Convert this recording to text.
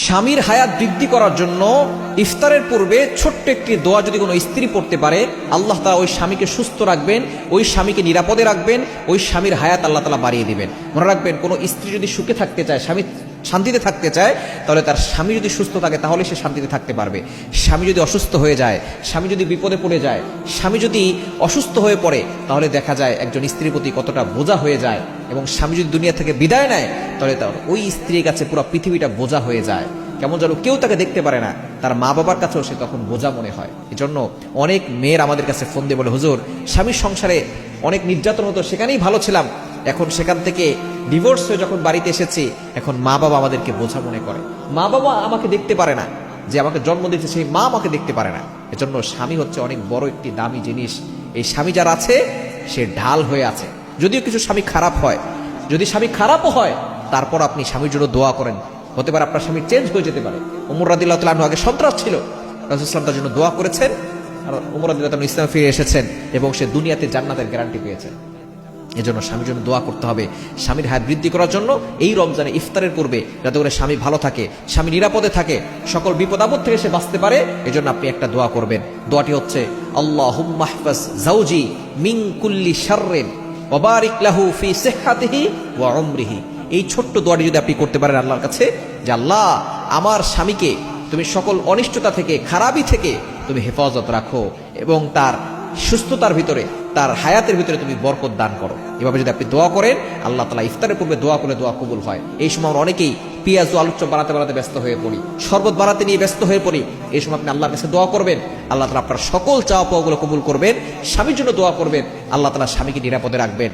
স্বামীর হায়াত বৃদ্ধি করার জন্য ইফতারের পূর্বে ছোট্ট একটি দোয়া যদি কোনো স্ত্রী পড়তে পারে, আল্লাহ তাআলা ওই স্বামীকে সুস্থ রাখবেন, ওই স্বামীকে নিরাপদে রাখবেন, ওই স্বামীর হায়াত আল্লাহ তাআলা বাড়িয়ে দিবেন। মনে রাখবেন, কোনো স্ত্রী যদি সুখে থাকতে চায়, স্বামী শান্তিতে থাকতে চায়, তাহলে তার স্বামী যদি সুস্থ থাকে তাহলে সে শান্তিতে থাকতে পারবে। স্বামী যদি অসুস্থ হয়ে যায়, স্বামী যদি বিপদে পড়ে যায়, স্বামী যদি অসুস্থ হয়ে পড়ে, তাহলে দেখা যায় একজন স্ত্রীর প্রতি কতটা বোঝা হয়ে যায়। এবং স্বামী যদি দুনিয়া থেকে বিদায় নেয়, তাহলে ওই স্ত্রীর কাছে পুরো পৃথিবীটা বোঝা হয়ে যায়। কেমন যেন কেউ তাকে দেখতে পারে না, তার মা বাবার কাছেও সে তখন বোঝা মনে হয়। এজন্য অনেক মেয়ের আমাদের কাছে ফোন দিয়ে বলে, হুজুর, স্বামীর সংসারে অনেক নির্যাতন হতো, সেখানেই ভালো ছিলাম, এখন সেখান থেকে ডিভোর্স হয়ে যখন বাড়িতে এসেছি, এখন মা বাবা আমাদেরকে বোঝা মনে করে। মা বাবা আমাকে দেখতে পারে না, যে আমাকে জন্ম দিয়েছে সেই মা আমাকে দেখতে পারে না। এজন্য স্বামী হচ্ছে অনেক বড় একটি দামি জিনিস। এই স্বামী যার আছে, সে ঢাল হয়ে আছে। যদিও কিছু স্বামী খারাপ হয়, যদি স্বামী খারাপও হয়, তারপর আপনি স্বামীর জন্য দোয়া করেন। হতে পারে আপনার স্বামী চেঞ্জ হয়ে যেতে পারে। ওমর রাদিয়াল্লাহু তাআলা আনহু আগে সন্ত্রাস ছিল, রাসূল সাল্লাল্লাহু আলাইহি ওয়াসাল্লাম তার জন্য দোয়া করেছেন, আর ওমর রাদিয়াল্লাহু তাআলা ইসলামে ফিরে এসেছেন এবং সে দুনিয়াতে জান্নাতের গ্যারান্টি পেয়েছেন। এজন্য স্বামীর জন্য দোয়া করতে হবে। স্বামীর হায়াত বৃদ্ধি করার জন্য এই রমজানে ইফতারের পূর্বে যাতে করে স্বামী ভালো থাকে, স্বামী নিরাপদে থাকে, সকল বিপদ আপদ থেকে সে বাঁচতে পারে, এজন্য আপনি একটা দোয়া করবেন। দোয়াটি হচ্ছে, আল্লাহুম্মা ইহফাজ যাওজি মিন কুল্লি শাররিন ওয়া বারিক লাহু ফি সিহহাতিহি ওয়া উমরিহি। এই ছোট্ট দোয়াটি যদি আপনি করতে পারেন আল্লাহর কাছে, যে আল্লাহ, আমার স্বামীকে তুমি সকল অনিষ্টতা থেকে, খারাপি থেকে তুমি হেফাজত রাখো এবং তার সুস্থতার ভিতরে, তার হায়াতের ভিতরে তুমি বরকত দান করো। এভাবে যদি আপনি দোয়া করেন, আল্লাহ তাআলা ইফতারের পূর্বে দোয়া করলে দোয়া কবুল হয়। এই সময় আমরা অনেকেই পেঁয়াজ ও আলুর চপ বানাতে বানাতে ব্যস্ত হয়ে পড়ি, শরবত বানাতে নিয়ে ব্যস্ত হয়ে পড়ি। এই সময় আপনি আল্লাহর কাছে দোয়া করবেন, আল্লাহ তাআলা আপনার সকল চাওয়া পাওয়াগুলো কবুল করবেন। স্বামীর জন্য দোয়া করবেন, আল্লাহ তাআলা স্বামীকে নিরাপদে রাখবেন।